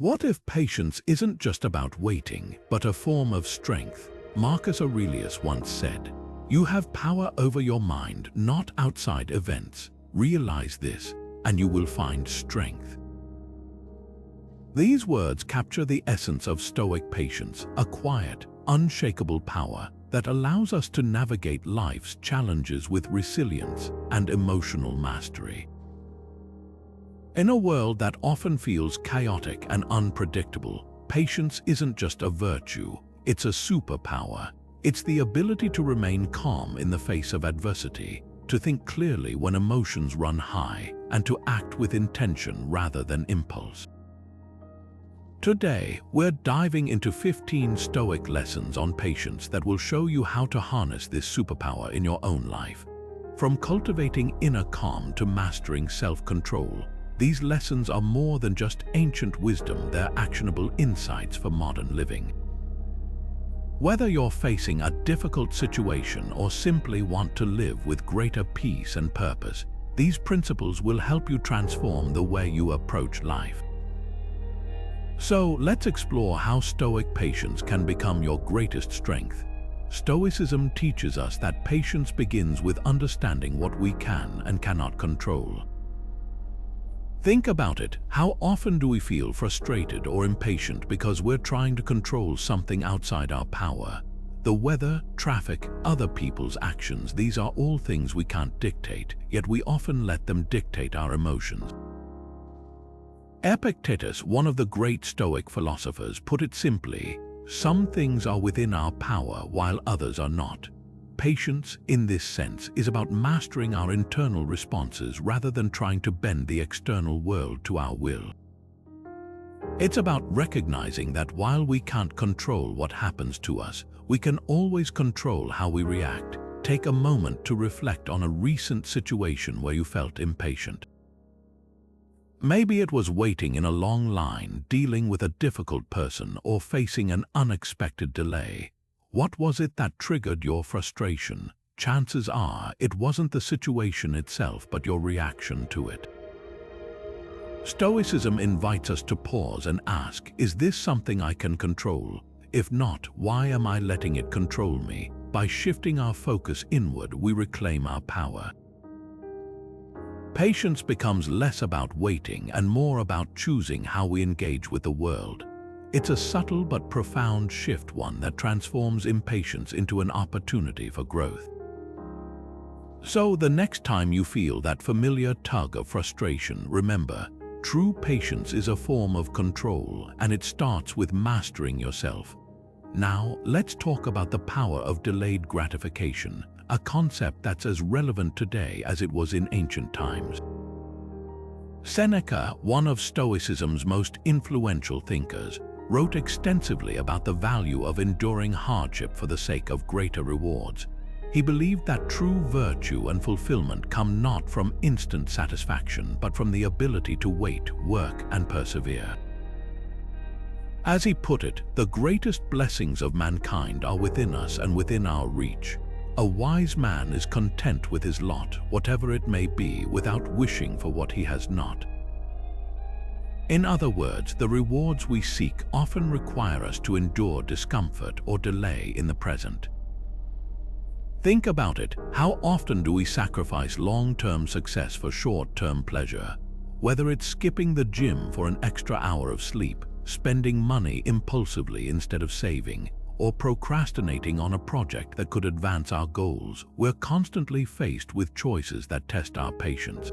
What if patience isn't just about waiting, but a form of strength? Marcus Aurelius once said, "You have power over your mind, not outside events. Realize this, and you will find strength." These words capture the essence of Stoic patience, a quiet, unshakable power that allows us to navigate life's challenges with resilience and emotional mastery. In a world that often feels chaotic and unpredictable, patience isn't just a virtue, it's a superpower. It's the ability to remain calm in the face of adversity, to think clearly when emotions run high, and to act with intention rather than impulse. Today, we're diving into 15 Stoic lessons on patience that will show you how to harness this superpower in your own life. From cultivating inner calm to mastering self-control, these lessons are more than just ancient wisdom, they're actionable insights for modern living. Whether you're facing a difficult situation or simply want to live with greater peace and purpose, these principles will help you transform the way you approach life. So, let's explore how Stoic patience can become your greatest strength. Stoicism teaches us that patience begins with understanding what we can and cannot control. Think about it. How often do we feel frustrated or impatient because we're trying to control something outside our power? The weather, traffic, other people's actions, these are all things we can't dictate, yet we often let them dictate our emotions. Epictetus, one of the great Stoic philosophers, put it simply, "Some things are within our power while others are not." Patience, in this sense, is about mastering our internal responses rather than trying to bend the external world to our will. It's about recognizing that while we can't control what happens to us, we can always control how we react. Take a moment to reflect on a recent situation where you felt impatient. Maybe it was waiting in a long line, dealing with a difficult person, or facing an unexpected delay. What was it that triggered your frustration? Chances are it wasn't the situation itself, but your reaction to it. Stoicism invites us to pause and ask, is this something I can control? If not, why am I letting it control me? By shifting our focus inward, we reclaim our power. Patience becomes less about waiting and more about choosing how we engage with the world. It's a subtle but profound shift, one that transforms impatience into an opportunity for growth. So the next time you feel that familiar tug of frustration, remember, true patience is a form of control, and it starts with mastering yourself. Now, let's talk about the power of delayed gratification, a concept that's as relevant today as it was in ancient times. Seneca, one of Stoicism's most influential thinkers, wrote extensively about the value of enduring hardship for the sake of greater rewards. He believed that true virtue and fulfillment come not from instant satisfaction, but from the ability to wait, work, and persevere. As he put it, the greatest blessings of mankind are within us and within our reach. A wise man is content with his lot, whatever it may be, without wishing for what he has not. In other words, the rewards we seek often require us to endure discomfort or delay in the present. Think about it. How often do we sacrifice long-term success for short-term pleasure? Whether it's skipping the gym for an extra hour of sleep, spending money impulsively instead of saving, or procrastinating on a project that could advance our goals, we're constantly faced with choices that test our patience.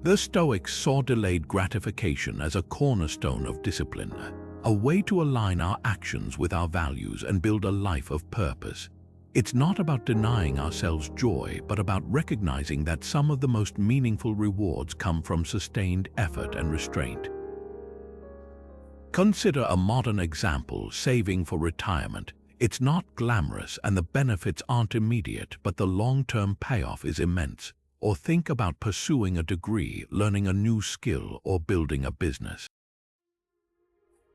The Stoics saw delayed gratification as a cornerstone of discipline, a way to align our actions with our values and build a life of purpose. It's not about denying ourselves joy, but about recognizing that some of the most meaningful rewards come from sustained effort and restraint. Consider a modern example, saving for retirement. It's not glamorous and the benefits aren't immediate, but the long-term payoff is immense. Or think about pursuing a degree, learning a new skill, or building a business.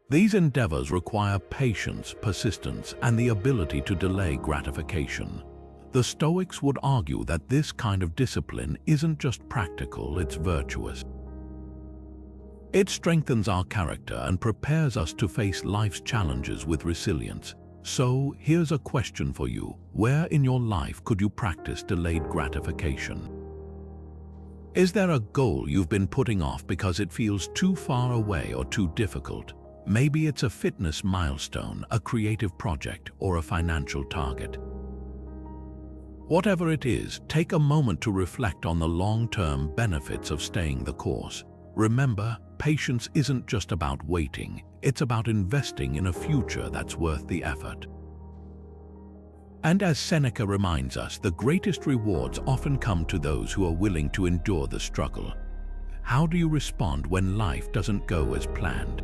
These endeavors require patience, persistence, and the ability to delay gratification. The Stoics would argue that this kind of discipline isn't just practical, it's virtuous. It strengthens our character and prepares us to face life's challenges with resilience. So, here's a question for you. Where in your life could you practice delayed gratification? Is there a goal you've been putting off because it feels too far away or too difficult? Maybe it's a fitness milestone, a creative project, or a financial target. Whatever it is, take a moment to reflect on the long-term benefits of staying the course. Remember, patience isn't just about waiting, it's about investing in a future that's worth the effort. And as Seneca reminds us, the greatest rewards often come to those who are willing to endure the struggle. How do you respond when life doesn't go as planned?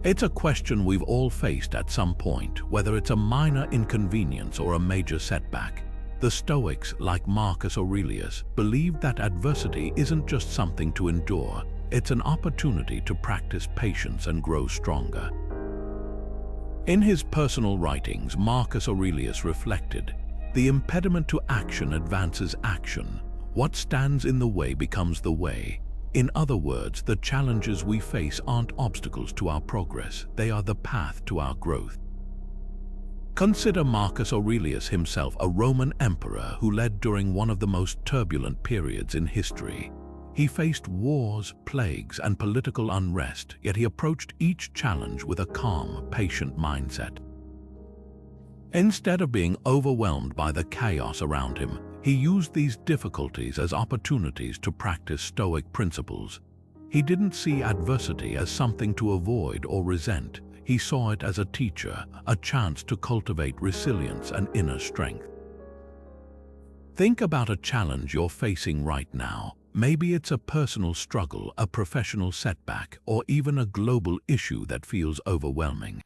It's a question we've all faced at some point, whether it's a minor inconvenience or a major setback. The Stoics, like Marcus Aurelius, believed that adversity isn't just something to endure, it's an opportunity to practice patience and grow stronger. In his personal writings, Marcus Aurelius reflected, "The impediment to action advances action. What stands in the way becomes the way." In other words, the challenges we face aren't obstacles to our progress, they are the path to our growth. Consider Marcus Aurelius himself, a Roman emperor who led during one of the most turbulent periods in history. He faced wars, plagues, and political unrest, yet he approached each challenge with a calm, patient mindset. Instead of being overwhelmed by the chaos around him, he used these difficulties as opportunities to practice Stoic principles. He didn't see adversity as something to avoid or resent. He saw it as a teacher, a chance to cultivate resilience and inner strength. Think about a challenge you're facing right now. Maybe it's a personal struggle, a professional setback, or even a global issue that feels overwhelming.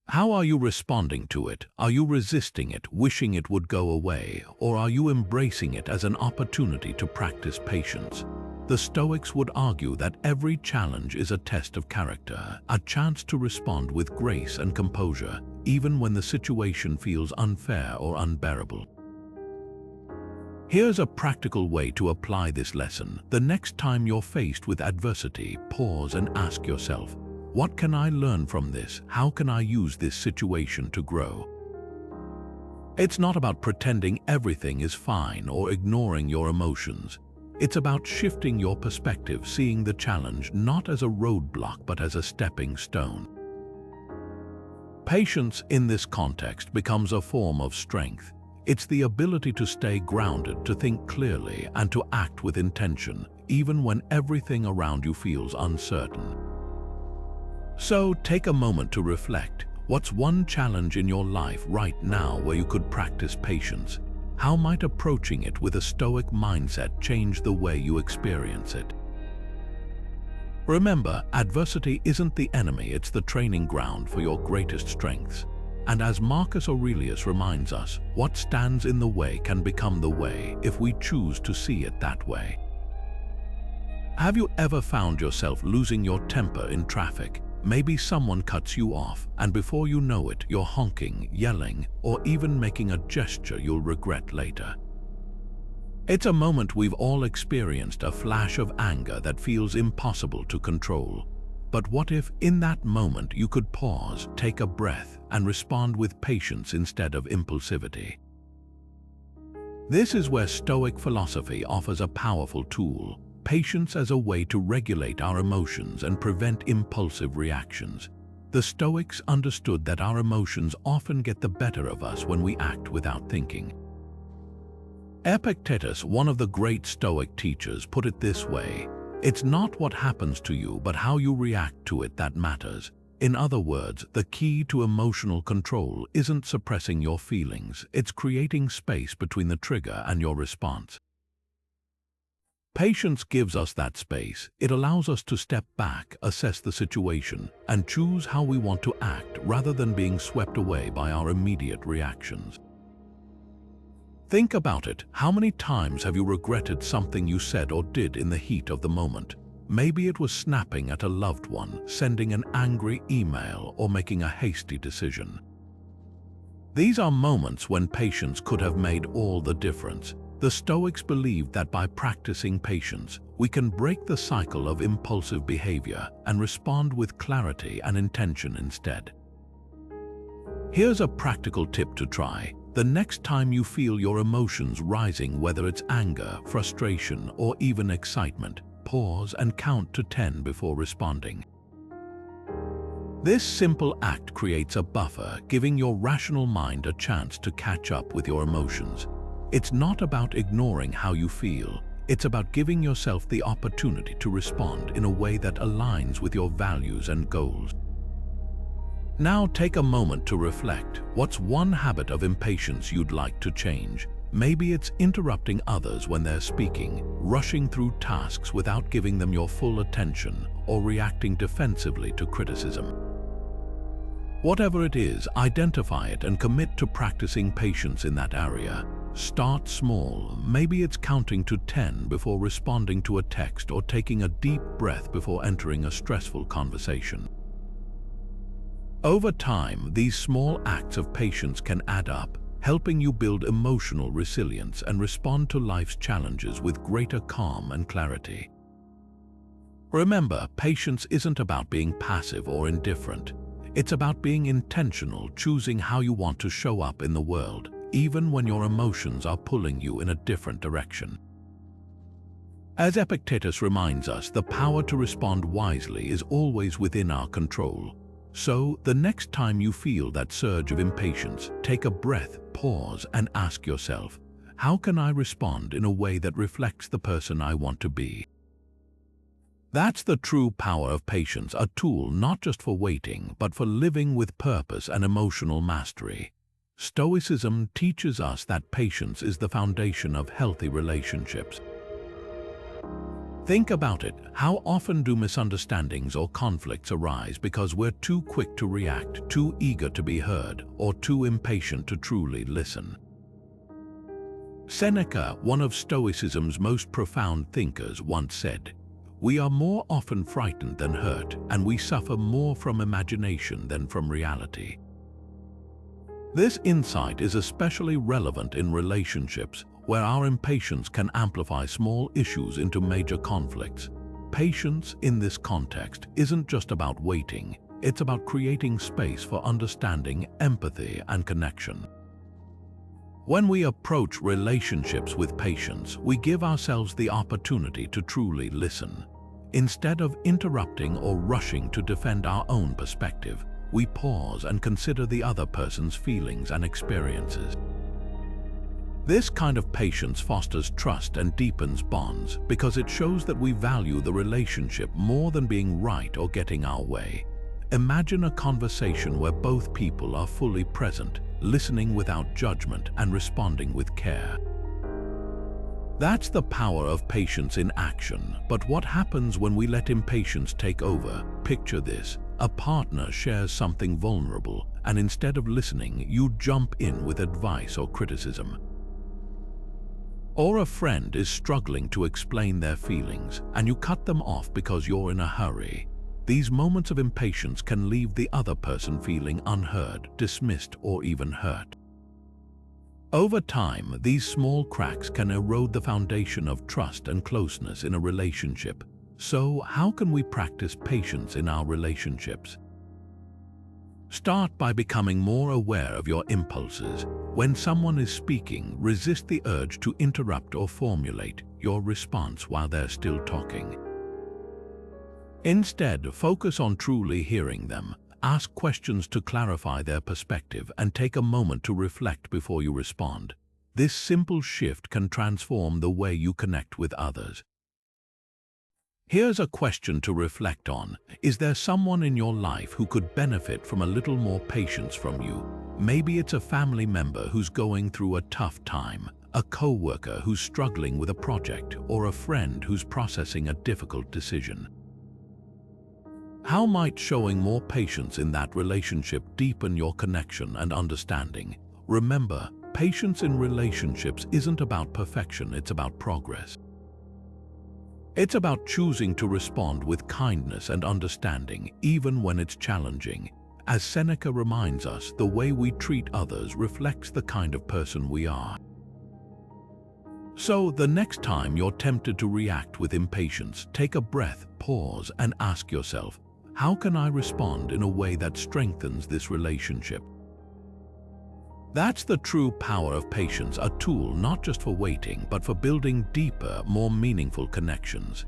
How are you responding to it? Are you resisting it, wishing it would go away, or are you embracing it as an opportunity to practice patience? The Stoics would argue that every challenge is a test of character, a chance to respond with grace and composure, even when the situation feels unfair or unbearable. Here's a practical way to apply this lesson. The next time you're faced with adversity, pause and ask yourself, what can I learn from this? How can I use this situation to grow? It's not about pretending everything is fine or ignoring your emotions. It's about shifting your perspective, seeing the challenge not as a roadblock but as a stepping stone. Patience in this context becomes a form of strength. It's the ability to stay grounded, to think clearly, and to act with intention, even when everything around you feels uncertain. So take a moment to reflect. What's one challenge in your life right now where you could practice patience? How might approaching it with a Stoic mindset change the way you experience it? Remember, adversity isn't the enemy, it's the training ground for your greatest strengths. And as Marcus Aurelius reminds us, what stands in the way can become the way if we choose to see it that way. Have you ever found yourself losing your temper in traffic? Maybe someone cuts you off, and before you know it, you're honking, yelling, or even making a gesture you'll regret later. It's a moment we've all experienced, a flash of anger that feels impossible to control. But what if, in that moment, you could pause, take a breath, and respond with patience instead of impulsivity? This is where Stoic philosophy offers a powerful tool. Patience as a way to regulate our emotions and prevent impulsive reactions. The Stoics understood that our emotions often get the better of us when we act without thinking. Epictetus, one of the great Stoic teachers, put it this way: "It's not what happens to you, but how you react to it that matters." In other words, the key to emotional control isn't suppressing your feelings, it's creating space between the trigger and your response. Patience gives us that space. It allows us to step back, assess the situation, and choose how we want to act rather than being swept away by our immediate reactions. Think about it. How many times have you regretted something you said or did in the heat of the moment? Maybe it was snapping at a loved one, sending an angry email, or making a hasty decision. These are moments when patience could have made all the difference. The Stoics believed that by practicing patience, we can break the cycle of impulsive behavior and respond with clarity and intention instead. Here's a practical tip to try. The next time you feel your emotions rising, whether it's anger, frustration, or even excitement, pause and count to 10 before responding. This simple act creates a buffer, giving your rational mind a chance to catch up with your emotions. It's not about ignoring how you feel. It's about giving yourself the opportunity to respond in a way that aligns with your values and goals. Now take a moment to reflect. What's one habit of impatience you'd like to change? Maybe it's interrupting others when they're speaking, rushing through tasks without giving them your full attention, or reacting defensively to criticism. Whatever it is, identify it and commit to practicing patience in that area. Start small. Maybe it's counting to 10 before responding to a text or taking a deep breath before entering a stressful conversation. Over time, these small acts of patience can add up, helping you build emotional resilience and respond to life's challenges with greater calm and clarity. Remember, patience isn't about being passive or indifferent. It's about being intentional, choosing how you want to show up in the world, even when your emotions are pulling you in a different direction. As Epictetus reminds us, the power to respond wisely is always within our control. So, the next time you feel that surge of impatience, take a breath, pause, and ask yourself, how can I respond in a way that reflects the person I want to be? That's the true power of patience, a tool not just for waiting, but for living with purpose and emotional mastery. Stoicism teaches us that patience is the foundation of healthy relationships. Think about it. How often do misunderstandings or conflicts arise because we're too quick to react, too eager to be heard, or too impatient to truly listen? Seneca, one of Stoicism's most profound thinkers, once said, "We are more often frightened than hurt, and we suffer more from imagination than from reality." This insight is especially relevant in relationships, where our impatience can amplify small issues into major conflicts. Patience in this context isn't just about waiting, it's about creating space for understanding, empathy, and connection. When we approach relationships with patience, we give ourselves the opportunity to truly listen. Instead of interrupting or rushing to defend our own perspective, we pause and consider the other person's feelings and experiences. This kind of patience fosters trust and deepens bonds because it shows that we value the relationship more than being right or getting our way. Imagine a conversation where both people are fully present, listening without judgment and responding with care. That's the power of patience in action. But what happens when we let impatience take over? Picture this. A partner shares something vulnerable, and instead of listening, you jump in with advice or criticism. Or a friend is struggling to explain their feelings, and you cut them off because you're in a hurry. These moments of impatience can leave the other person feeling unheard, dismissed, or even hurt. Over time, these small cracks can erode the foundation of trust and closeness in a relationship. So, how can we practice patience in our relationships? Start by becoming more aware of your impulses. When someone is speaking, resist the urge to interrupt or formulate your response while they're still talking. Instead, focus on truly hearing them. Ask questions to clarify their perspective and take a moment to reflect before you respond. This simple shift can transform the way you connect with others. Here's a question to reflect on. Is there someone in your life who could benefit from a little more patience from you? Maybe it's a family member who's going through a tough time, a coworker who's struggling with a project, or a friend who's processing a difficult decision. How might showing more patience in that relationship deepen your connection and understanding? Remember, patience in relationships isn't about perfection, it's about progress. It's about choosing to respond with kindness and understanding, even when it's challenging. As Seneca reminds us, the way we treat others reflects the kind of person we are. So the next time you're tempted to react with impatience, take a breath, pause, and ask yourself, how can I respond in a way that strengthens this relationship? That's the true power of patience, a tool not just for waiting, but for building deeper, more meaningful connections.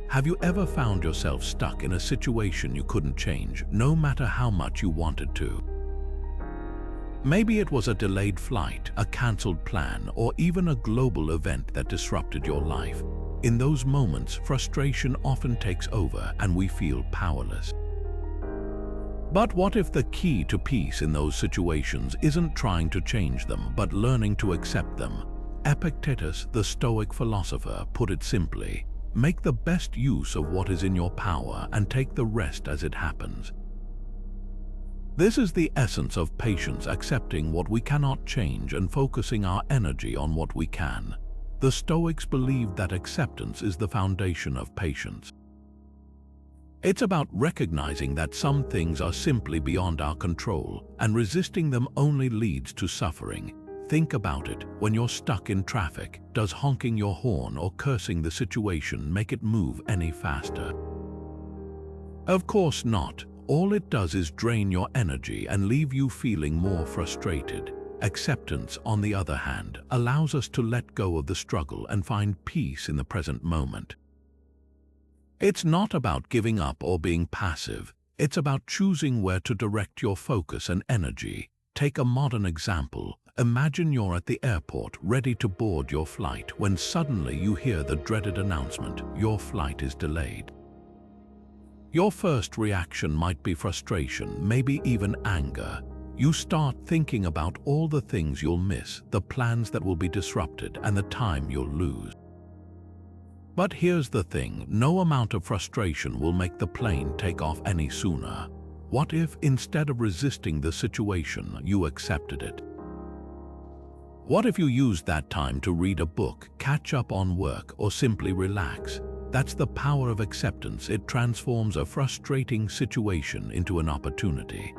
Have you ever found yourself stuck in a situation you couldn't change, no matter how much you wanted to? Maybe it was a delayed flight, a cancelled plan, or even a global event that disrupted your life. In those moments, frustration often takes over and we feel powerless. But what if the key to peace in those situations isn't trying to change them, but learning to accept them? Epictetus, the Stoic philosopher, put it simply, make the best use of what is in your power and take the rest as it happens. This is the essence of patience, accepting what we cannot change and focusing our energy on what we can. The Stoics believed that acceptance is the foundation of patience. It's about recognizing that some things are simply beyond our control, and resisting them only leads to suffering. Think about it. When you're stuck in traffic, does honking your horn or cursing the situation make it move any faster? Of course not. All it does is drain your energy and leave you feeling more frustrated. Acceptance, on the other hand, allows us to let go of the struggle and find peace in the present moment. It's not about giving up or being passive. It's about choosing where to direct your focus and energy. Take a modern example. Imagine you're at the airport ready to board your flight when suddenly you hear the dreaded announcement, your flight is delayed. Your first reaction might be frustration, maybe even anger. You start thinking about all the things you'll miss, the plans that will be disrupted, and the time you'll lose. But here's the thing, no amount of frustration will make the plane take off any sooner. What if, instead of resisting the situation, you accepted it? What if you used that time to read a book, catch up on work, or simply relax? That's the power of acceptance. It transforms a frustrating situation into an opportunity.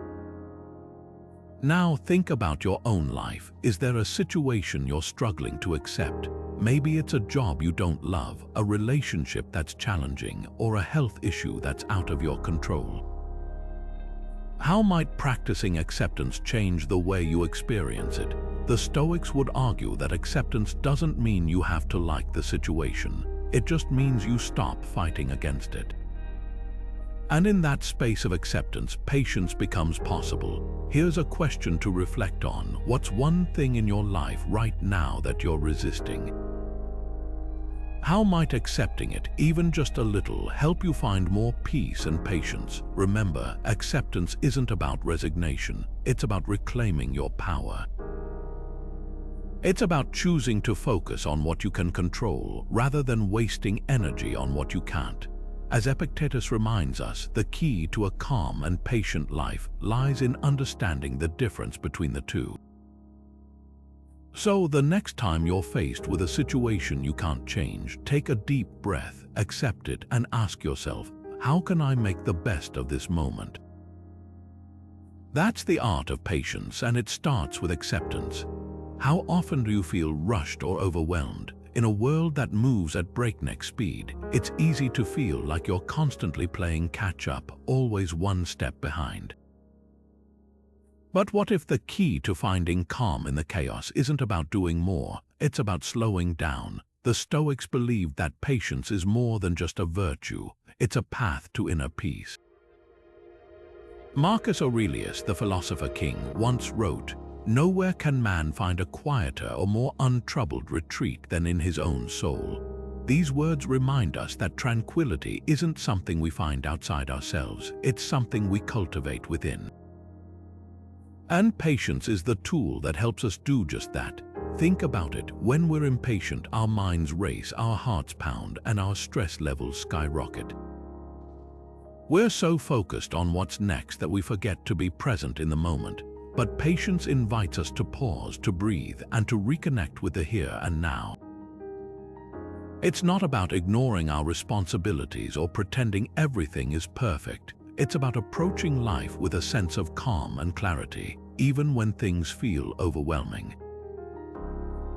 Now think about your own life. Is there a situation you're struggling to accept? Maybe it's a job you don't love, a relationship that's challenging, or a health issue that's out of your control. How might practicing acceptance change the way you experience it? The Stoics would argue that acceptance doesn't mean you have to like the situation. It just means you stop fighting against it. And in that space of acceptance, patience becomes possible. Here's a question to reflect on. What's one thing in your life right now that you're resisting? How might accepting it, even just a little, help you find more peace and patience? Remember, acceptance isn't about resignation. It's about reclaiming your power. It's about choosing to focus on what you can control rather than wasting energy on what you can't. As Epictetus reminds us, the key to a calm and patient life lies in understanding the difference between the two. So the next time you're faced with a situation you can't change, take a deep breath, accept it, and ask yourself, how can I make the best of this moment? That's the art of patience, and it starts with acceptance. How often do you feel rushed or overwhelmed? In a world that moves at breakneck speed, it's easy to feel like you're constantly playing catch-up, always one step behind. But what if the key to finding calm in the chaos isn't about doing more, it's about slowing down? The Stoics believed that patience is more than just a virtue, it's a path to inner peace. Marcus Aurelius, the philosopher king, once wrote, "Nowhere can man find a quieter or more untroubled retreat than in his own soul." These words remind us that tranquility isn't something we find outside ourselves, it's something we cultivate within. And patience is the tool that helps us do just that. Think about it, when we're impatient, our minds race, our hearts pound, and our stress levels skyrocket. We're so focused on what's next that we forget to be present in the moment. But patience invites us to pause, to breathe, and to reconnect with the here and now. It's not about ignoring our responsibilities or pretending everything is perfect. It's about approaching life with a sense of calm and clarity, even when things feel overwhelming.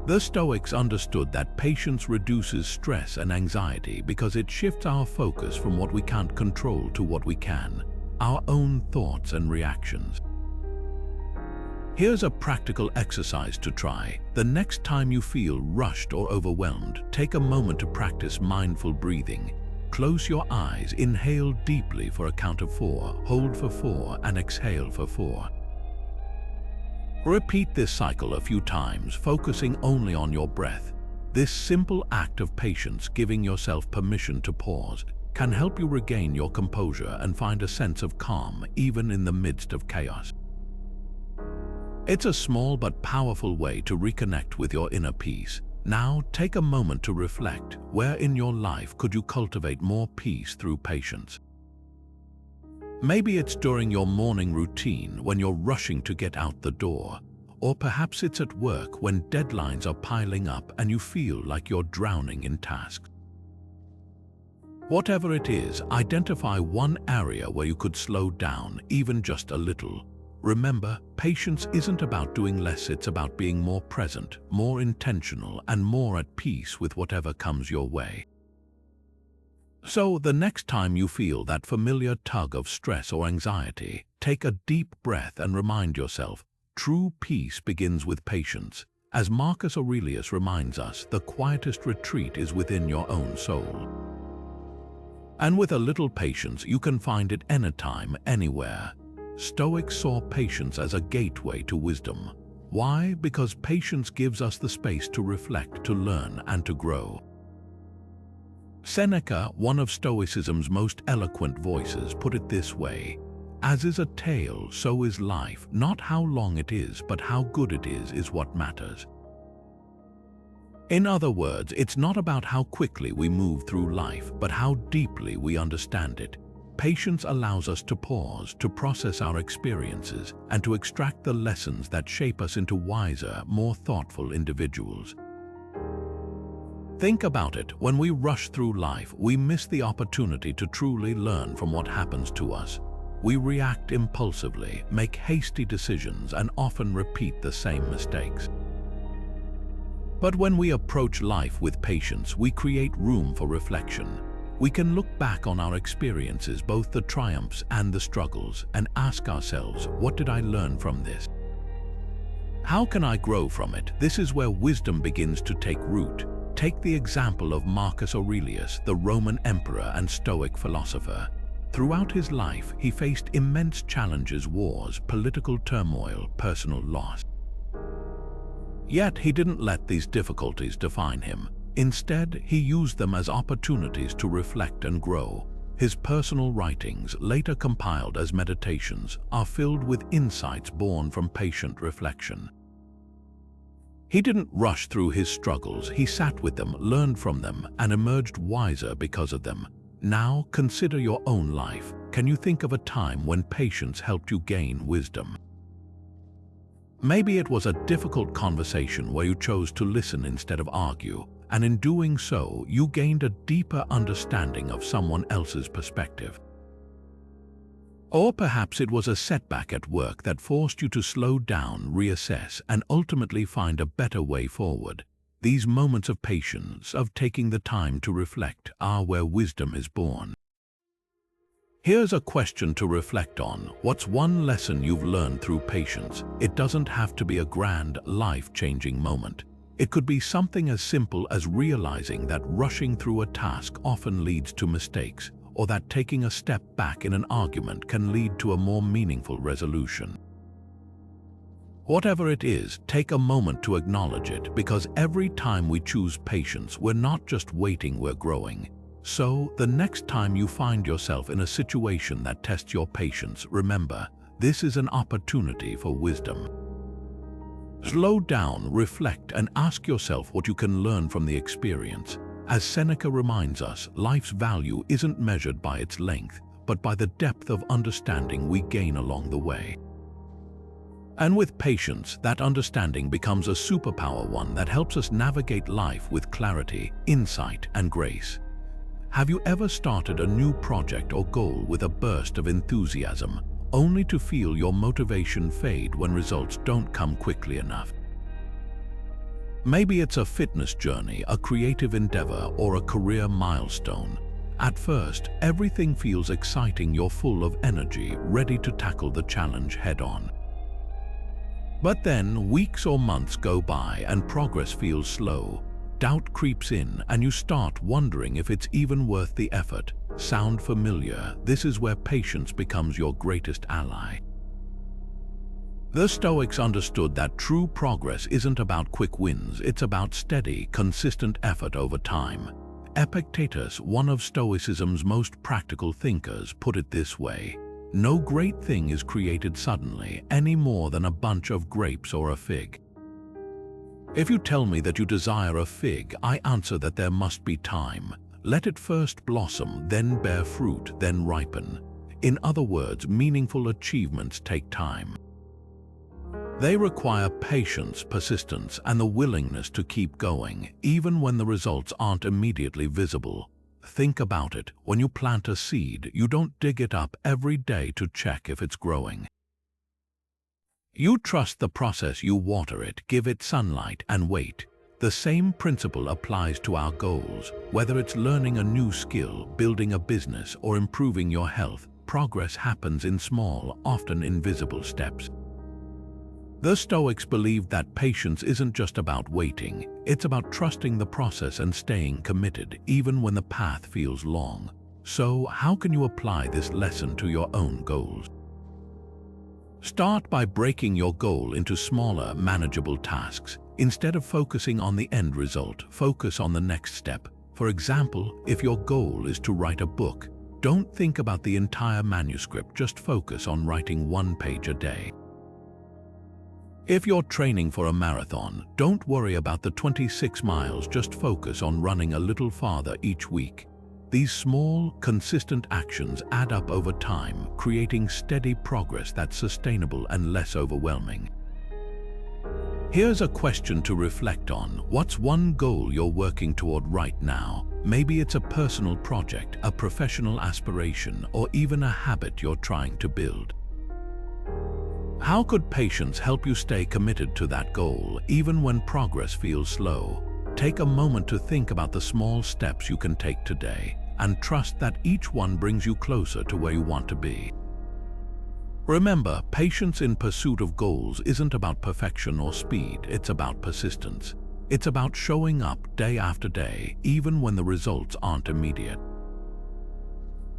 The Stoics understood that patience reduces stress and anxiety because it shifts our focus from what we can't control to what we can, our own thoughts and reactions. Here's a practical exercise to try. The next time you feel rushed or overwhelmed, take a moment to practice mindful breathing. Close your eyes, inhale deeply for a count of 4, hold for 4, and exhale for 4. Repeat this cycle a few times, focusing only on your breath. This simple act of patience, giving yourself permission to pause, can help you regain your composure and find a sense of calm even in the midst of chaos. It's a small but powerful way to reconnect with your inner peace. Now, take a moment to reflect. Where in your life could you cultivate more peace through patience? Maybe it's during your morning routine when you're rushing to get out the door, or perhaps it's at work when deadlines are piling up and you feel like you're drowning in tasks. Whatever it is, identify one area where you could slow down, even just a little. Remember, patience isn't about doing less, it's about being more present, more intentional, and more at peace with whatever comes your way. So, the next time you feel that familiar tug of stress or anxiety, take a deep breath and remind yourself, true peace begins with patience. As Marcus Aurelius reminds us, the quietest retreat is within your own soul. And with a little patience, you can find it anytime, anywhere. Stoics saw patience as a gateway to wisdom. Why? Because patience gives us the space to reflect, to learn, and to grow. Seneca, one of Stoicism's most eloquent voices, put it this way: "As is a tale, so is life. Not how long it is, but how good it is what matters." In other words, it's not about how quickly we move through life, but how deeply we understand it. Patience allows us to pause, to process our experiences, and to extract the lessons that shape us into wiser, more thoughtful individuals. Think about it. When we rush through life, we miss the opportunity to truly learn from what happens to us. We react impulsively, make hasty decisions, and often repeat the same mistakes. But when we approach life with patience, we create room for reflection. We can look back on our experiences, both the triumphs and the struggles, and ask ourselves, what did I learn from this? How can I grow from it? This is where wisdom begins to take root. Take the example of Marcus Aurelius, the Roman emperor and Stoic philosopher. Throughout his life, he faced immense challenges, wars, political turmoil, personal loss. Yet he didn't let these difficulties define him. Instead, he used them as opportunities to reflect and grow. His personal writings, later compiled as meditations, are filled with insights born from patient reflection. He didn't rush through his struggles, he sat with them, learned from them, and emerged wiser because of them. Now, consider your own life. Can you think of a time when patience helped you gain wisdom? Maybe it was a difficult conversation where you chose to listen instead of argue, and in doing so, you gained a deeper understanding of someone else's perspective. Or perhaps it was a setback at work that forced you to slow down, reassess, and ultimately find a better way forward. These moments of patience, of taking the time to reflect, are where wisdom is born. Here's a question to reflect on. What's one lesson you've learned through patience? It doesn't have to be a grand, life-changing moment. It could be something as simple as realizing that rushing through a task often leads to mistakes, or that taking a step back in an argument can lead to a more meaningful resolution. Whatever it is, take a moment to acknowledge it, because every time we choose patience, we're not just waiting, we're growing. So, the next time you find yourself in a situation that tests your patience, remember, this is an opportunity for wisdom. Slow down, reflect, and ask yourself what you can learn from the experience. As Seneca reminds us, life's value isn't measured by its length, but by the depth of understanding we gain along the way. And with patience, that understanding becomes a superpower, one that helps us navigate life with clarity, insight, and grace. Have you ever started a new project or goal with a burst of enthusiasm, only to feel your motivation fade when results don't come quickly enough? Maybe it's a fitness journey, a creative endeavor, or a career milestone. At first, everything feels exciting. You're full of energy, ready to tackle the challenge head-on. But then, weeks or months go by and progress feels slow. Doubt creeps in and you start wondering if it's even worth the effort. Sound familiar? This is where patience becomes your greatest ally. The Stoics understood that true progress isn't about quick wins, it's about steady, consistent effort over time. Epictetus, one of Stoicism's most practical thinkers, put it this way: no great thing is created suddenly, any more than a bunch of grapes or a fig. If you tell me that you desire a fig, I answer that there must be time. Let it first blossom, then bear fruit, then ripen. In other words, meaningful achievements take time. They require patience, persistence, and the willingness to keep going, even when the results aren't immediately visible. Think about it. When you plant a seed, you don't dig it up every day to check if it's growing. You trust the process, you water it, give it sunlight, and wait. The same principle applies to our goals. Whether it's learning a new skill, building a business, or improving your health, progress happens in small, often invisible steps. The Stoics believed that patience isn't just about waiting, it's about trusting the process and staying committed, even when the path feels long. So, how can you apply this lesson to your own goals? Start by breaking your goal into smaller, manageable tasks. Instead of focusing on the end result, focus on the next step. For example, if your goal is to write a book, don't think about the entire manuscript, just focus on writing 1 page a day. If you're training for a marathon, don't worry about the 26 miles, just focus on running a little farther each week. These small, consistent actions add up over time, creating steady progress that's sustainable and less overwhelming. Here's a question to reflect on. What's one goal you're working toward right now? Maybe it's a personal project, a professional aspiration, or even a habit you're trying to build. How could patience help you stay committed to that goal, even when progress feels slow? Take a moment to think about the small steps you can take today, and trust that each one brings you closer to where you want to be. Remember, patience in pursuit of goals isn't about perfection or speed, it's about persistence. It's about showing up day after day, even when the results aren't immediate.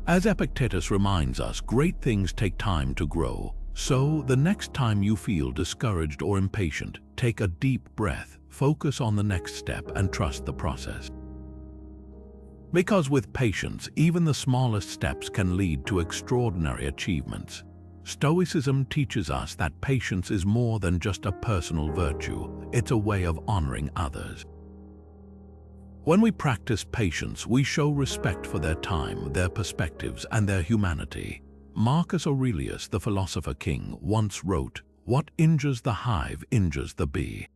As Epictetus reminds us, great things take time to grow. So, the next time you feel discouraged or impatient, take a deep breath, focus on the next step, and trust the process. Because with patience, even the smallest steps can lead to extraordinary achievements. Stoicism teaches us that patience is more than just a personal virtue, it's a way of honoring others. When we practice patience, we show respect for their time, their perspectives, and their humanity. Marcus Aurelius, the philosopher king, once wrote, "What injures the hive injures the bee."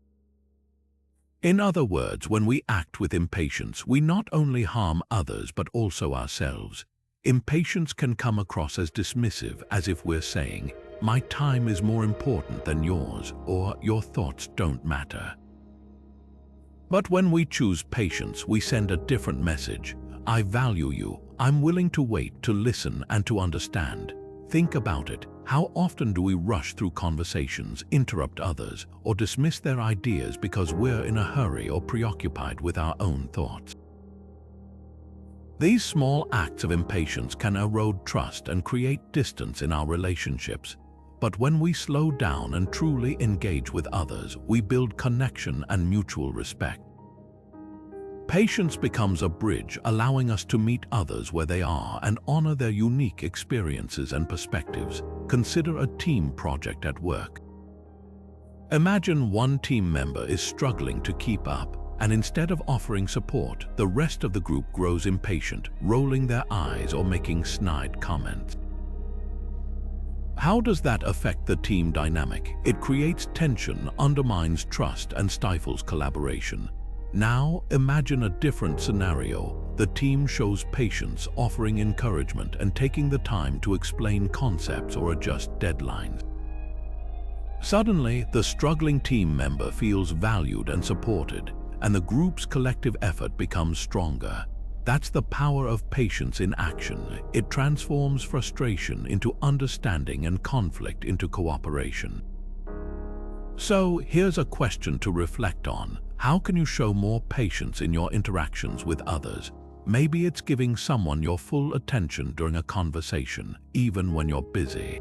In other words, when we act with impatience, we not only harm others but also ourselves. Impatience can come across as dismissive, as if we're saying, "My time is more important than yours," or "Your thoughts don't matter." But when we choose patience, we send a different message. I value you. I'm willing to wait, to listen, and to understand. Think about it. How often do we rush through conversations, interrupt others, or dismiss their ideas because we're in a hurry or preoccupied with our own thoughts? These small acts of impatience can erode trust and create distance in our relationships. But when we slow down and truly engage with others, we build connection and mutual respect. Patience becomes a bridge, allowing us to meet others where they are and honor their unique experiences and perspectives. Consider a team project at work. Imagine one team member is struggling to keep up, and instead of offering support, the rest of the group grows impatient, rolling their eyes or making snide comments. How does that affect the team dynamic? It creates tension, undermines trust, and stifles collaboration. Now, imagine a different scenario. The team shows patience, offering encouragement and taking the time to explain concepts or adjust deadlines. Suddenly, the struggling team member feels valued and supported, and the group's collective effort becomes stronger. That's the power of patience in action. It transforms frustration into understanding and conflict into cooperation. So, here's a question to reflect on. How can you show more patience in your interactions with others? Maybe it's giving someone your full attention during a conversation, even when you're busy.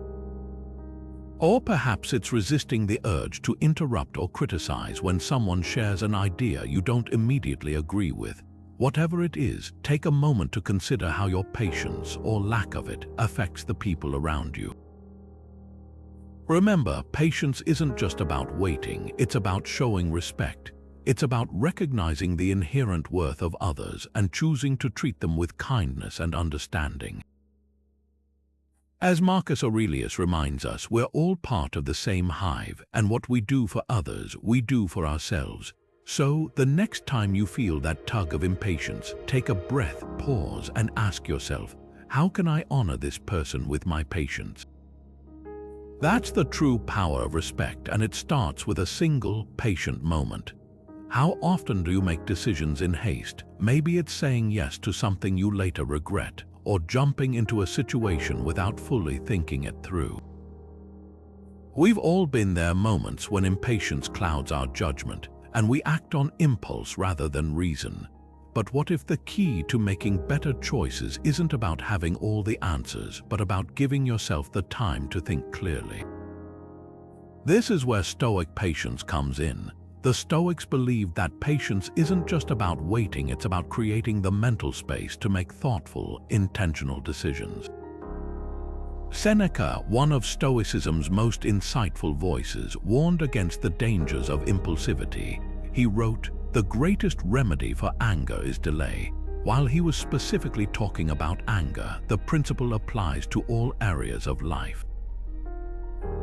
Or perhaps it's resisting the urge to interrupt or criticize when someone shares an idea you don't immediately agree with. Whatever it is, take a moment to consider how your patience, or lack of it, affects the people around you. Remember, patience isn't just about waiting, it's about showing respect. It's about recognizing the inherent worth of others and choosing to treat them with kindness and understanding. As Marcus Aurelius reminds us, we're all part of the same hive, and what we do for others, we do for ourselves. So, the next time you feel that tug of impatience, take a breath, pause, and ask yourself, how can I honor this person with my patience? That's the true power of respect, and it starts with a single, patient moment. How often do you make decisions in haste? Maybe it's saying yes to something you later regret, or jumping into a situation without fully thinking it through. We've all been there, moments when impatience clouds our judgment, and we act on impulse rather than reason. But what if the key to making better choices isn't about having all the answers, but about giving yourself the time to think clearly? This is where Stoic patience comes in. The Stoics believe that patience isn't just about waiting, it's about creating the mental space to make thoughtful, intentional decisions. Seneca, one of Stoicism's most insightful voices, warned against the dangers of impulsivity. He wrote, "The greatest remedy for anger is delay." While he was specifically talking about anger, the principle applies to all areas of life.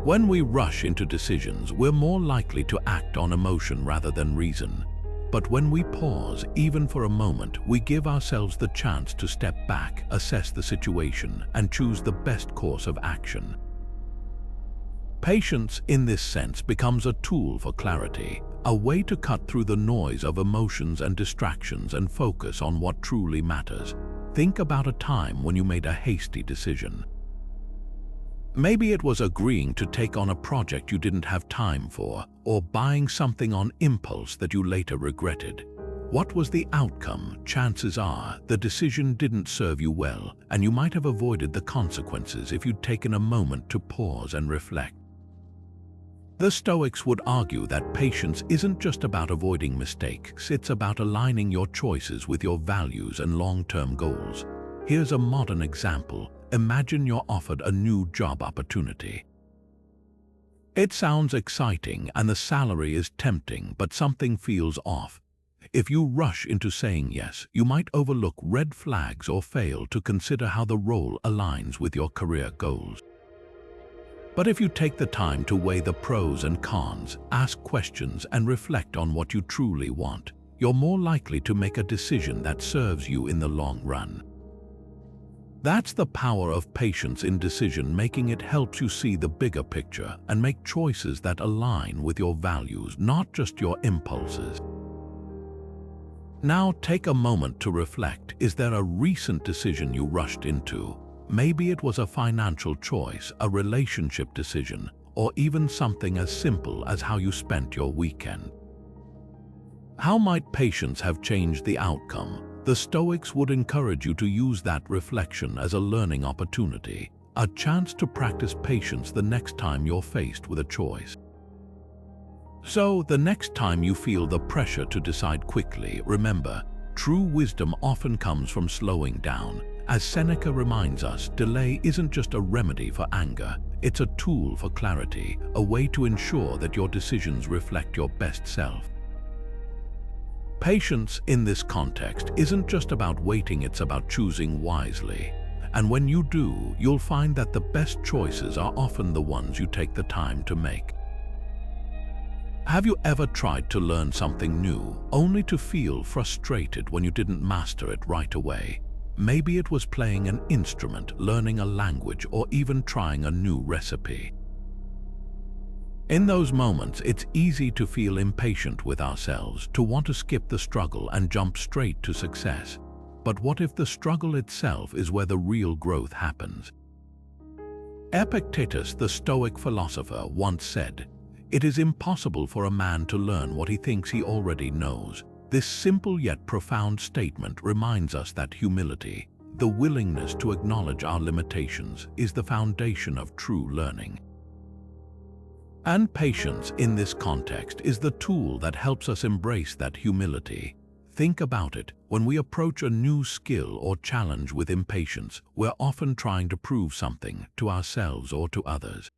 When we rush into decisions, we're more likely to act on emotion rather than reason. But when we pause, even for a moment, we give ourselves the chance to step back, assess the situation, and choose the best course of action. Patience, in this sense, becomes a tool for clarity, a way to cut through the noise of emotions and distractions and focus on what truly matters. Think about a time when you made a hasty decision. Maybe it was agreeing to take on a project you didn't have time for, or buying something on impulse that you later regretted. What was the outcome? Chances are the decision didn't serve you well, and you might have avoided the consequences if you'd taken a moment to pause and reflect. The Stoics would argue that patience isn't just about avoiding mistakes, it's about aligning your choices with your values and long-term goals. Here's a modern example. Imagine you're offered a new job opportunity. It sounds exciting and the salary is tempting, but something feels off. If you rush into saying yes, you might overlook red flags or fail to consider how the role aligns with your career goals. But if you take the time to weigh the pros and cons, ask questions, and reflect on what you truly want, you're more likely to make a decision that serves you in the long run. That's the power of patience in decision-making. It helps you see the bigger picture and make choices that align with your values, not just your impulses. Now take a moment to reflect. Is there a recent decision you rushed into? Maybe it was a financial choice, a relationship decision, or even something as simple as how you spent your weekend. How might patience have changed the outcome? The Stoics would encourage you to use that reflection as a learning opportunity, a chance to practice patience the next time you're faced with a choice. So, the next time you feel the pressure to decide quickly, remember, true wisdom often comes from slowing down. As Seneca reminds us, delay isn't just a remedy for anger, it's a tool for clarity, a way to ensure that your decisions reflect your best self. Patience, in this context, isn't just about waiting, it's about choosing wisely. And when you do, you'll find that the best choices are often the ones you take the time to make. Have you ever tried to learn something new, only to feel frustrated when you didn't master it right away? Maybe it was playing an instrument, learning a language, or even trying a new recipe. In those moments, it's easy to feel impatient with ourselves, to want to skip the struggle and jump straight to success. But what if the struggle itself is where the real growth happens? Epictetus, the Stoic philosopher, once said, "It is impossible for a man to learn what he thinks he already knows." This simple yet profound statement reminds us that humility, the willingness to acknowledge our limitations, is the foundation of true learning. And patience, in this context, is the tool that helps us embrace that humility. Think about it. When we approach a new skill or challenge with impatience, we're often trying to prove something to ourselves or to others.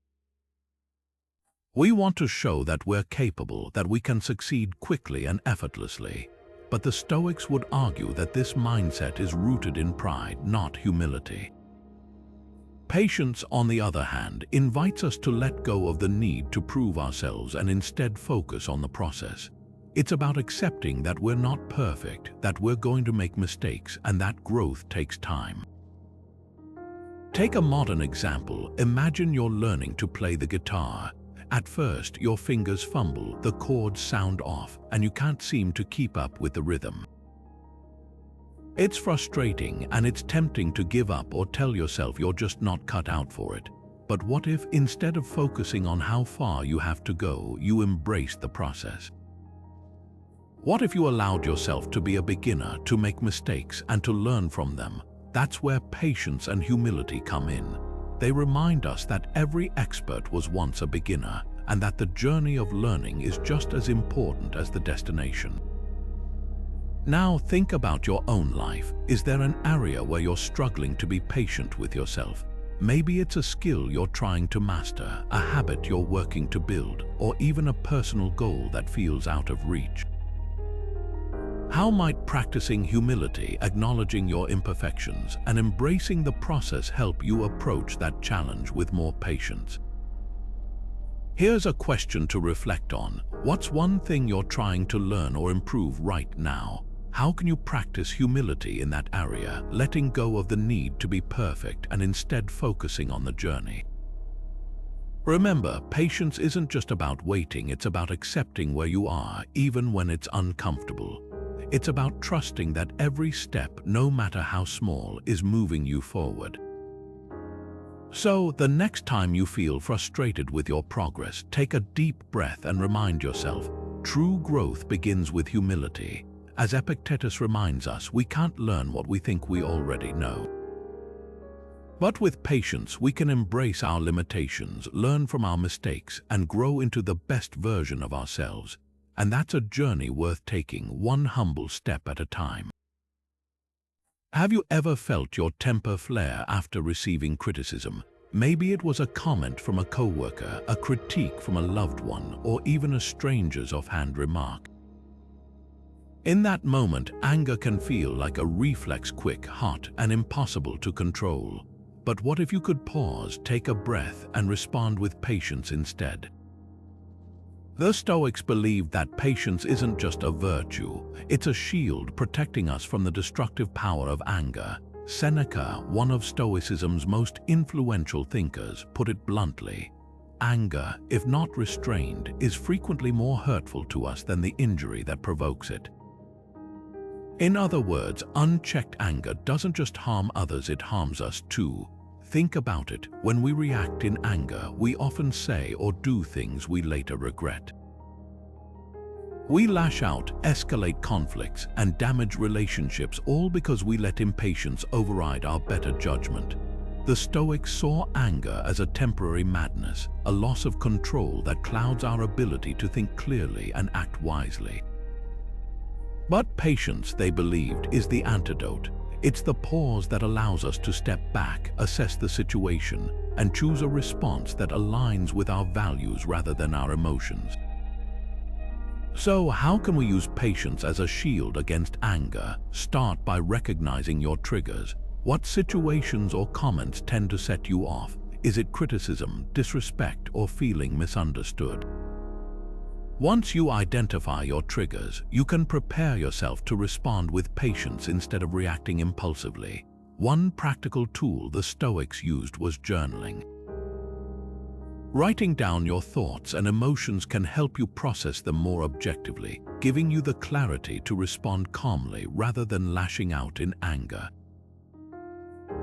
We want to show that we're capable, that we can succeed quickly and effortlessly. But the Stoics would argue that this mindset is rooted in pride, not humility. Patience, on the other hand, invites us to let go of the need to prove ourselves and instead focus on the process. It's about accepting that we're not perfect, that we're going to make mistakes, and that growth takes time. Take a modern example. Imagine you're learning to play the guitar. At first, your fingers fumble, the chords sound off, and you can't seem to keep up with the rhythm. It's frustrating, and it's tempting to give up or tell yourself you're just not cut out for it. But what if, instead of focusing on how far you have to go, you embraced the process? What if you allowed yourself to be a beginner, to make mistakes, and to learn from them? That's where patience and humility come in. They remind us that every expert was once a beginner, and that the journey of learning is just as important as the destination. Now think about your own life. Is there an area where you're struggling to be patient with yourself? Maybe it's a skill you're trying to master, a habit you're working to build, or even a personal goal that feels out of reach. How might practicing humility, acknowledging your imperfections, and embracing the process help you approach that challenge with more patience? Here's a question to reflect on. What's one thing you're trying to learn or improve right now? How can you practice humility in that area, letting go of the need to be perfect and instead focusing on the journey? Remember, patience isn't just about waiting, it's about accepting where you are, even when it's uncomfortable. It's about trusting that every step, no matter how small, is moving you forward. So, the next time you feel frustrated with your progress, take a deep breath and remind yourself, true growth begins with humility. As Epictetus reminds us, we can't learn what we think we already know. But with patience, we can embrace our limitations, learn from our mistakes, and grow into the best version of ourselves. And that's a journey worth taking, one humble step at a time. Have you ever felt your temper flare after receiving criticism? Maybe it was a comment from a coworker, a critique from a loved one, or even a stranger's offhand remark. In that moment, anger can feel like a reflex, quick, hot, and impossible to control. But what if you could pause, take a breath, and respond with patience instead? The Stoics believed that patience isn't just a virtue, it's a shield protecting us from the destructive power of anger. Seneca, one of Stoicism's most influential thinkers, put it bluntly: anger, if not restrained, is frequently more hurtful to us than the injury that provokes it. In other words, unchecked anger doesn't just harm others, it harms us too. Think about it. When we react in anger, we often say or do things we later regret. We lash out, escalate conflicts, and damage relationships, all because we let impatience override our better judgment. The Stoics saw anger as a temporary madness, a loss of control that clouds our ability to think clearly and act wisely. But patience, they believed, is the antidote. It's the pause that allows us to step back, assess the situation, and choose a response that aligns with our values rather than our emotions. So, how can we use patience as a shield against anger? Start by recognizing your triggers. What situations or comments tend to set you off? Is it criticism, disrespect, or feeling misunderstood? Once you identify your triggers, you can prepare yourself to respond with patience instead of reacting impulsively. One practical tool the Stoics used was journaling. Writing down your thoughts and emotions can help you process them more objectively, giving you the clarity to respond calmly rather than lashing out in anger.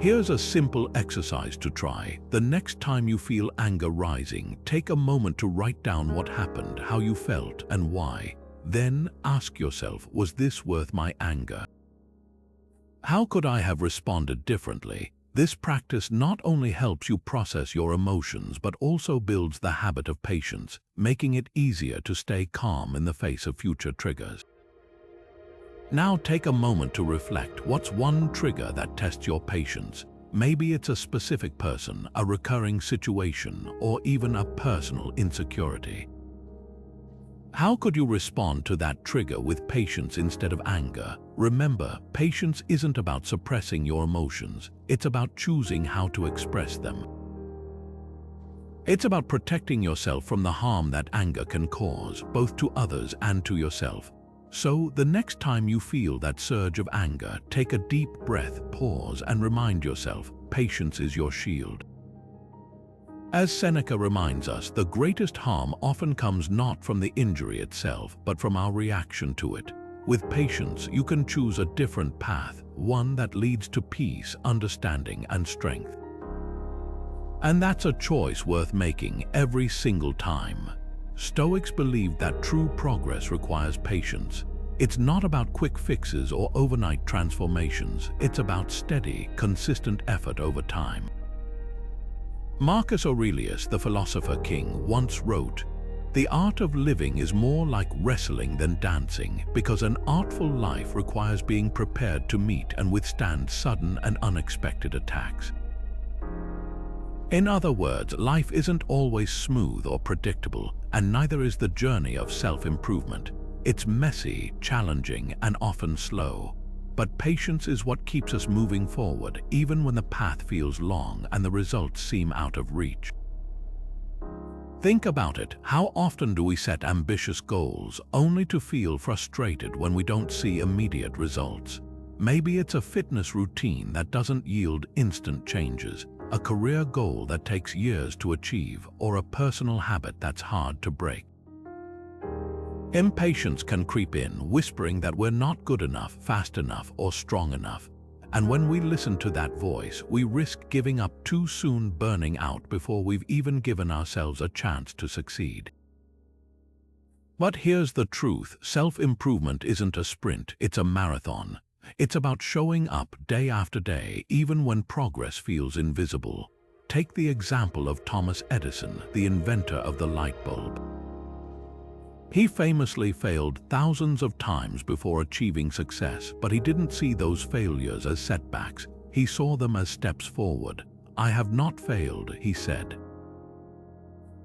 Here's a simple exercise to try. The next time you feel anger rising, take a moment to write down what happened, how you felt, and why. Then ask yourself, was this worth my anger? How could I have responded differently? This practice not only helps you process your emotions but also builds the habit of patience, making it easier to stay calm in the face of future triggers. Now take a moment to reflect. What's one trigger that tests your patience? Maybe it's a specific person, a recurring situation, or even a personal insecurity. How could you respond to that trigger with patience instead of anger? Remember, patience isn't about suppressing your emotions. It's about choosing how to express them. It's about protecting yourself from the harm that anger can cause, both to others and to yourself. So, the next time you feel that surge of anger, take a deep breath, pause, and remind yourself, patience is your shield. As Seneca reminds us, the greatest harm often comes not from the injury itself, but from our reaction to it. With patience, you can choose a different path, one that leads to peace, understanding, and strength. And that's a choice worth making every single time. Stoics believe that true progress requires patience. It's not about quick fixes or overnight transformations. It's about steady, consistent effort over time. Marcus Aurelius, the philosopher king, once wrote, "The art of living is more like wrestling than dancing, because an artful life requires being prepared to meet and withstand sudden and unexpected attacks." In other words, life isn't always smooth or predictable, and neither is the journey of self-improvement. It's messy, challenging, and often slow. But patience is what keeps us moving forward, even when the path feels long and the results seem out of reach. Think about it. How often do we set ambitious goals only to feel frustrated when we don't see immediate results? Maybe it's a fitness routine that doesn't yield instant changes, a career goal that takes years to achieve, or a personal habit that's hard to break. Impatience can creep in, whispering that we're not good enough, fast enough, or strong enough. And when we listen to that voice, we risk giving up too soon, burning out before we've even given ourselves a chance to succeed. But here's the truth: self-improvement isn't a sprint, it's a marathon. It's about showing up day after day, even when progress feels invisible. Take the example of Thomas Edison, the inventor of the light bulb. He famously failed thousands of times before achieving success, but he didn't see those failures as setbacks. He saw them as steps forward. "I have not failed," he said.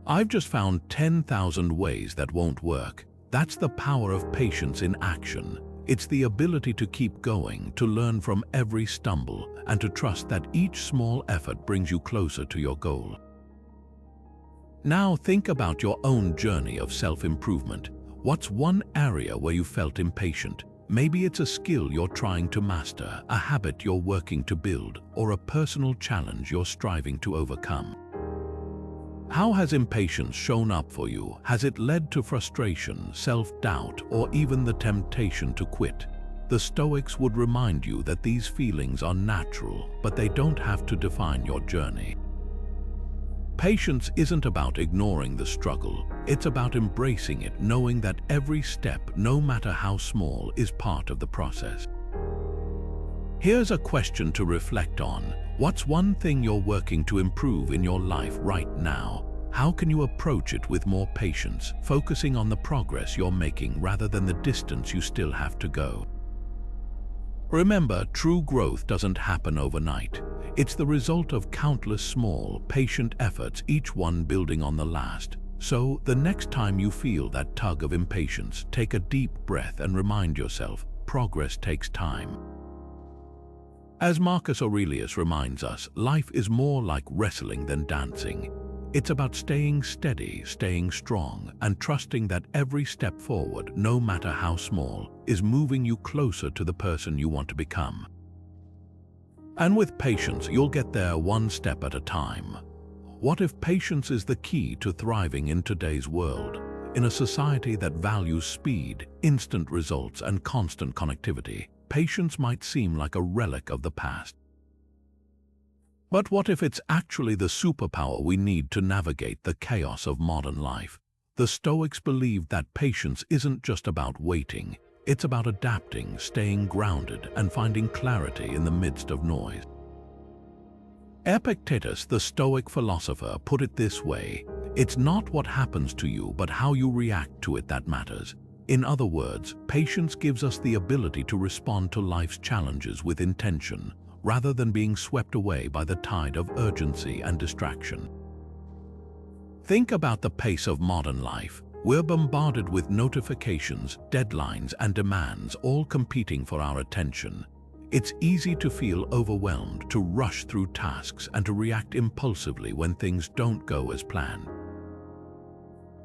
"I've just found 10,000 ways that won't work." That's the power of patience in action. It's the ability to keep going, to learn from every stumble, and to trust that each small effort brings you closer to your goal. Now think about your own journey of self-improvement. What's one area where you felt impatient? Maybe it's a skill you're trying to master, a habit you're working to build, or a personal challenge you're striving to overcome. How has impatience shown up for you? Has it led to frustration, self-doubt, or even the temptation to quit? The Stoics would remind you that these feelings are natural, but they don't have to define your journey. Patience isn't about ignoring the struggle. It's about embracing it, knowing that every step, no matter how small, is part of the process. Here's a question to reflect on. What's one thing you're working to improve in your life right now? How can you approach it with more patience, focusing on the progress you're making rather than the distance you still have to go? Remember, true growth doesn't happen overnight. It's the result of countless small, patient efforts, each one building on the last. So, the next time you feel that tug of impatience, take a deep breath and remind yourself, progress takes time. As Marcus Aurelius reminds us, life is more like wrestling than dancing. It's about staying steady, staying strong, and trusting that every step forward, no matter how small, is moving you closer to the person you want to become. And with patience, you'll get there one step at a time. what if patience is the key to thriving in today's world? In a society that values speed, instant results, and constant connectivity, patience might seem like a relic of the past. But what if it's actually the superpower we need to navigate the chaos of modern life? The Stoics believed that patience isn't just about waiting, it's about adapting, staying grounded, and finding clarity in the midst of noise. Epictetus, the Stoic philosopher, put it this way: "It's not what happens to you, but how you react to it that matters." In other words, patience gives us the ability to respond to life's challenges with intention, rather than being swept away by the tide of urgency and distraction. Think about the pace of modern life. We're bombarded with notifications, deadlines, and demands, all competing for our attention. It's easy to feel overwhelmed, to rush through tasks, and to react impulsively when things don't go as planned.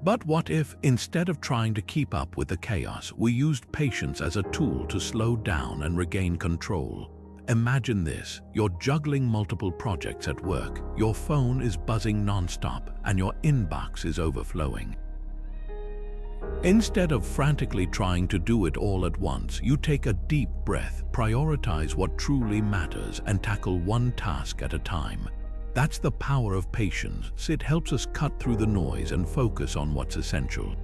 But what if, instead of trying to keep up with the chaos, we used patience as a tool to slow down and regain control? Imagine this: you're juggling multiple projects at work, your phone is buzzing non-stop, and your inbox is overflowing. Instead of frantically trying to do it all at once, you take a deep breath, prioritize what truly matters, and tackle one task at a time. That's the power of patience. It helps us cut through the noise and focus on what's essential.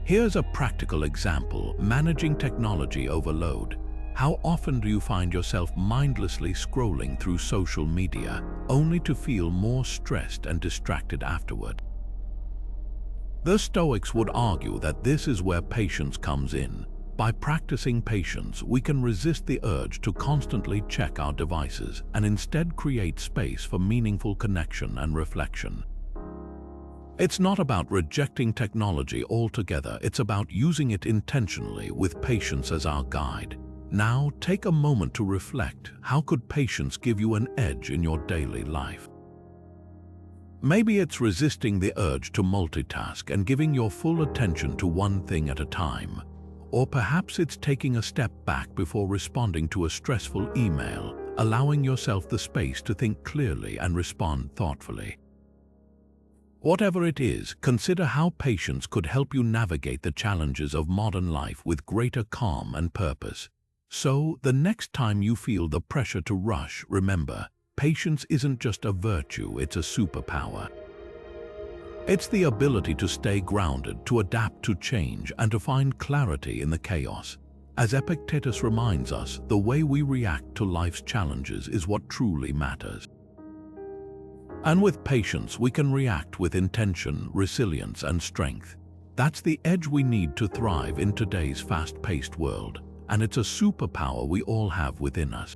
Here's a practical example: managing technology overload. How often do you find yourself mindlessly scrolling through social media, only to feel more stressed and distracted afterward? The Stoics would argue that this is where patience comes in. By practicing patience, we can resist the urge to constantly check our devices and instead create space for meaningful connection and reflection. It's not about rejecting technology altogether, it's about using it intentionally with patience as our guide. Now, take a moment to reflect: how could patience give you an edge in your daily life? Maybe it's resisting the urge to multitask and giving your full attention to one thing at a time. Or perhaps it's taking a step back before responding to a stressful email, allowing yourself the space to think clearly and respond thoughtfully. Whatever it is, consider how patience could help you navigate the challenges of modern life with greater calm and purpose. So, the next time you feel the pressure to rush, remember, patience isn't just a virtue, it's a superpower. It's the ability to stay grounded, to adapt to change, and to find clarity in the chaos. As Epictetus reminds us, the way we react to life's challenges is what truly matters. And with patience, we can react with intention, resilience, and strength. That's the edge we need to thrive in today's fast-paced world, and it's a superpower we all have within us.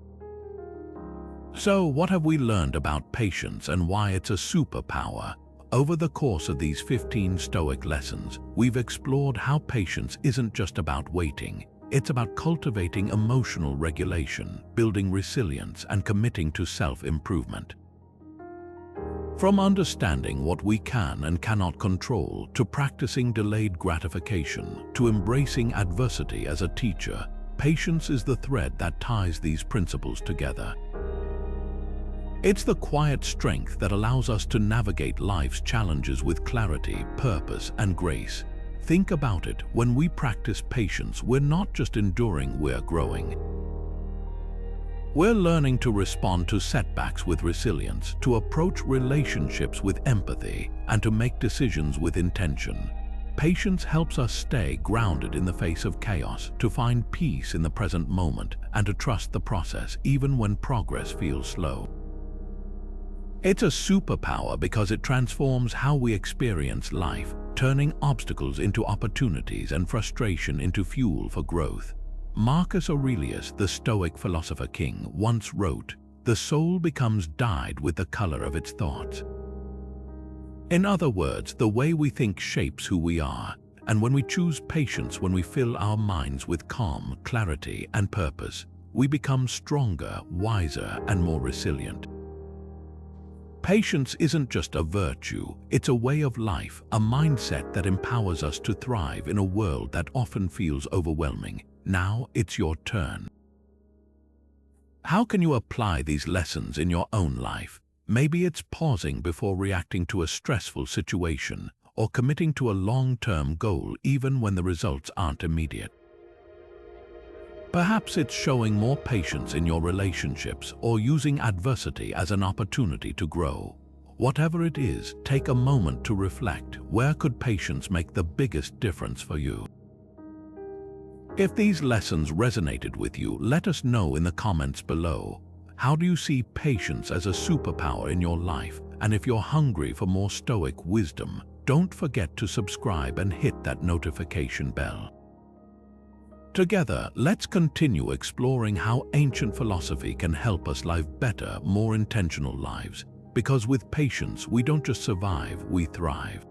So, what have we learned about patience and why it's a superpower? Over the course of these 15 Stoic lessons, we've explored how patience isn't just about waiting. It's about cultivating emotional regulation, building resilience, and committing to self-improvement. From understanding what we can and cannot control, to practicing delayed gratification, to embracing adversity as a teacher, patience is the thread that ties these principles together. It's the quiet strength that allows us to navigate life's challenges with clarity, purpose, and grace. Think about it: when we practice patience, we're not just enduring, we're growing. We're learning to respond to setbacks with resilience, to approach relationships with empathy, and to make decisions with intention. Patience helps us stay grounded in the face of chaos, to find peace in the present moment, and to trust the process even when progress feels slow. It's a superpower because it transforms how we experience life, turning obstacles into opportunities and frustration into fuel for growth. Marcus Aurelius, the Stoic philosopher king, once wrote, "The soul becomes dyed with the color of its thoughts." In other words, the way we think shapes who we are, and when we choose patience, when we fill our minds with calm, clarity, and purpose, we become stronger, wiser, and more resilient. Patience isn't just a virtue, it's a way of life, a mindset that empowers us to thrive in a world that often feels overwhelming. Now it's your turn. How can you apply these lessons in your own life? Maybe it's pausing before reacting to a stressful situation or committing to a long-term goal even when the results aren't immediate. Perhaps it's showing more patience in your relationships or using adversity as an opportunity to grow. Whatever it is, take a moment to reflect. Where could patience make the biggest difference for you? If these lessons resonated with you, let us know in the comments below. How do you see patience as a superpower in your life? And if you're hungry for more Stoic wisdom, don't forget to subscribe and hit that notification bell. Together, let's continue exploring how ancient philosophy can help us live better, more intentional lives. Because with patience, we don't just survive, we thrive.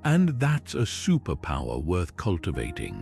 And that's a superpower worth cultivating.